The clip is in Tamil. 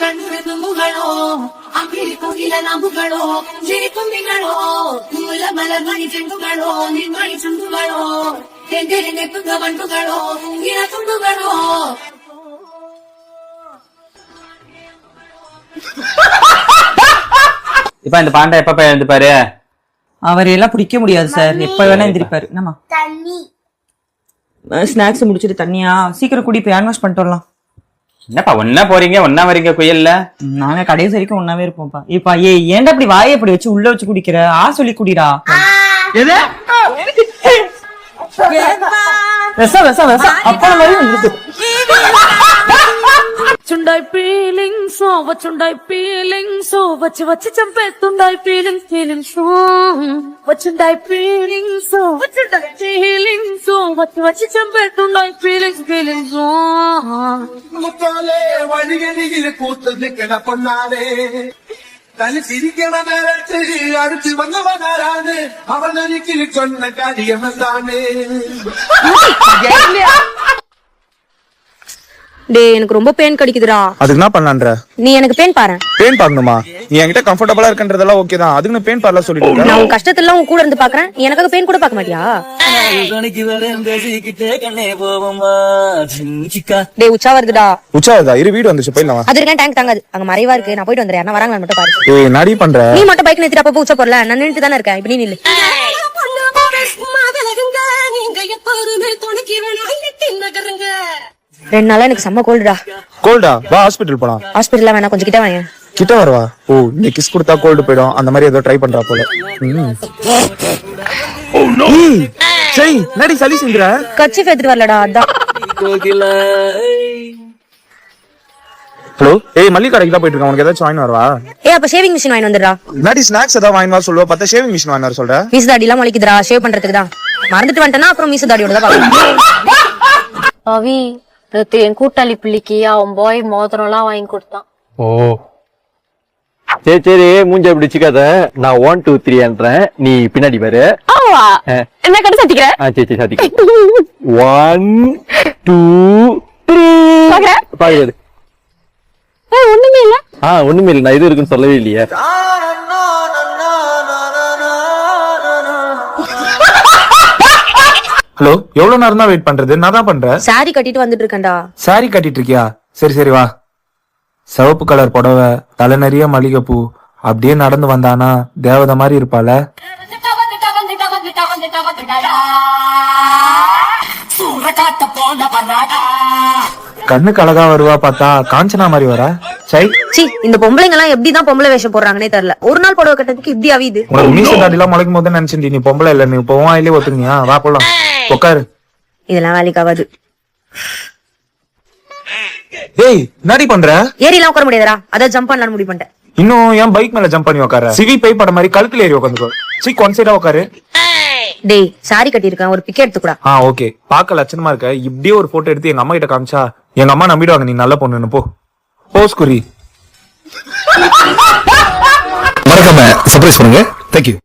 கண்ணுகளோ அங்கிரி கோகில நம்புகளோ ஜெரி கும்பிகளோ மூல மலர் மணி செண்டுகளோ நின்மணி சுண்டுகளோ எந்திரி நெப்புங்க வண்டுகளோ இன துண்டுகளோ. இப்ப இந்த பாண்டா எப்ப எழுந்துப்பாரு? அவரையெல்லாம் பிடிக்க முடியாது சார், எப்ப வேணா எந்திரிப்பாரு. என்னமா தண்ணி ஸ்நாக்ஸ் முடிச்சிட்டு தண்ணியா? சீக்கிரம் குடி, போய் ஹேண்ட் வாஷ் பண்ணிட்டு வரலாம். என்னப்பா ஒன்னா போறீங்க ஒன்னா வரீங்க குயல்ல? நாங்க கடைசி வரைக்கும் ஒன்னாவே இருப்போம்ப்பா. இப்ப ஏன்டா அப்படி வாயை அப்படி வச்சு உள்ள வச்சு குடிக்கிற? சொல்லி குடிடா. அப்பா மாதிரி வந்துருக்கு. చుండాయి ఫీలింగ్స్ వచ్చుండాయి ఫీలింగ్స్ వచ్చి చంపేస్తుండాయి ఫీలింగ్స్ ఫీలింగ్స్ వచ్చుండాయి ఫీలింగ్స్ వచ్చుండాయి ఫీలింగ్స్ వచ్చి చంపేస్తుండాయి ఫీలింగ్స్ ఫీలింగ్స్. முத்தாலே வழிகளில் கூத்தது கிடப்பண்ணாலே தனி சிரிக்கிற நேரத்தில் அடுத்து வந்தவனாரானு அவன் அன்னைக்கு சொன்ன காரியம் தானே. டேய் எனக்கு ரொம்ப பெயின் கடிக்குதுடா. அதுக்கு என்ன பண்ணலான்ற? நீ எனக்கு பெயின் பாரு. பெயின் பார்க்கணுமா? நீ என்கிட்ட கம்ஃபர்டபுளா இருக்கன்றதெல்லாம் ஓகே தான், அதுக்கு நான் பெயின் பார்ல சொல்லிட்டு நான் உன் கஷ்டத்துல உன் கூட இருந்து பாக்குறேன், நீ எனக்காக பெயின் கூட பார்க்க மாட்டியா? டேய் உச்சா வருதுடா. உச்சாதா இரு, வீடு வந்துச்சு போயிடலாம். அது இருக்கேன் டேங்க் தாங்காது, அங்க மறைவா இருக்கு, நான் போயிட்டு வந்துறேன். யாரா வராங்களா மட்டும் பாரு. ஏய் நடி பண்ற? நீ மட்டும் பைக் நிறுத்திட்டு அப்ப உச்சா போறல, நான் நின்னுட்டு தானே இருக்கேன். இப்ப நீ நில்லு. ரெண்டு நாளா எனக்கு செம்ம கோல்டுடா. கோல்டா? வா ஹாஸ்பிடல் போலாம். ஹாஸ்பிடல்ல வேணா, கொஞ்சம் கிட்ட வாங்க. கிட்ட வரவா? ஓ இந்த கிஸ் கொடுத்தா கோல்டு போயிடும், அந்த மாதிரி ஏதோ ட்ரை பண்றா போல. சரி நடி, சளி சிந்துற. கர்ச்சீஃப் எடுத்துட்டு வரலடா, அதான். ஹலோ, ஏய் மல்லி கடைக்கு தான் போயிட்டு இருக்கேன், உனக்கு ஏதாச்சும் வாங்கி வரவா? ஏய் அப்ப ஷேவிங் மிஷின் வாங்கி வந்துடுறா. நடி ஸ்நாக்ஸ் ஏதாவது வாங்கி வர சொல்லுவா, பார்த்தா ஷேவிங் மிஷின் வாங்கி வர சொல்ற. மீச தாடி எல்லாம் முளைக்குதுடா, ஷேவ் பண்றதுக்கு தான். மறந்துட்டு வந்துட்டேன்னா அப்புறம் மீச தாடியோட தான் பாக்கணும். அவி என் கூட்டாளி பிள்ளைக்கு அவன் பாய் மோதிரம் எல்லாம் வாங்கி கொடுத்தான். ஓ சரி சரி, மூஞ்ச அப்படி வச்சுக்காத. நான் 1 2 3 நீ பின்னாடி பாரு. என்ன கடை சாத்திக்கிற? சரி சரி சாத்திக்க. 1 2 3 பாரு. ஒண்ணுமே இல்ல. ஒண்ணுமே இல்ல, நான் இது இருக்குன்னு சொல்லவே இல்லையே. ஹலோ, எவ்வளவு நேரம் தான் வெயிட் பண்றது? நான் தான் பண்றேன். சாரி கட்டிட்டு வந்துட்டு இருக்கேன்டா. சாரி கட்டிட்டு இருக்கியா? சரி சரி வா. சிவப்பு கலர் புடவை, தலை நிறைய மல்லிகைப்பூ, அப்படியே நடந்து வந்தானா தேவதை மாதிரி இருப்பாள. கண்ணுக்கு அழகா வருவா, பார்த்தா காஞ்சனா மாதிரி வரா. சை இந்த பொம்பளைங்க எல்லாம் எப்படிதான் பொம்பளை வேஷம் போடுறாங்கன்னே தெரியல. ஒரு நாள் புடவை கட்டதுக்கு இப்படி அவியுது. உனக்கு மீச தாடி எல்லாம் முளைக்கும் போது நினைச்சிருந்தி நீ பொம்பளை இல்ல, நீ இப்போ வாயிலே ஒத்துக்கியா? வா போலாம், உட்காரு. இதெல்லாம் வேலைக்கு ஆகாது. ஏய் நடி பண்ற? ஏறி எல்லாம் உட்கார முடியாதா? அதான் ஜம்ப் பண்ணலாம்னு முடிவு பண்ணிட்டேன். இன்னும் என் பைக் மேல ஜம்ப் பண்ணி உட்கார? சிவி பை பட மாதிரி கழுத்துல ஏறி உட்காந்துக்கோ. சீக் ஒன் சைடா உட்காரு. டேய் சாரி கட்டியிருக்கேன், ஒரு பிக் எடுத்துக்கூடா. ஓகே, பாக்க லட்சணமா இருக்க. இப்படியே ஒரு போட்டோ எடுத்து எங்க அம்மா கிட்ட காமிச்சா எங்க அம்மா நம்பிடுவாங்க நீ நல்ல பொண்ணுன்னு. போஸ் குறி. மறக்காம சர்ப்ரைஸ் பண்ணுங்க. தேங்க்யூ.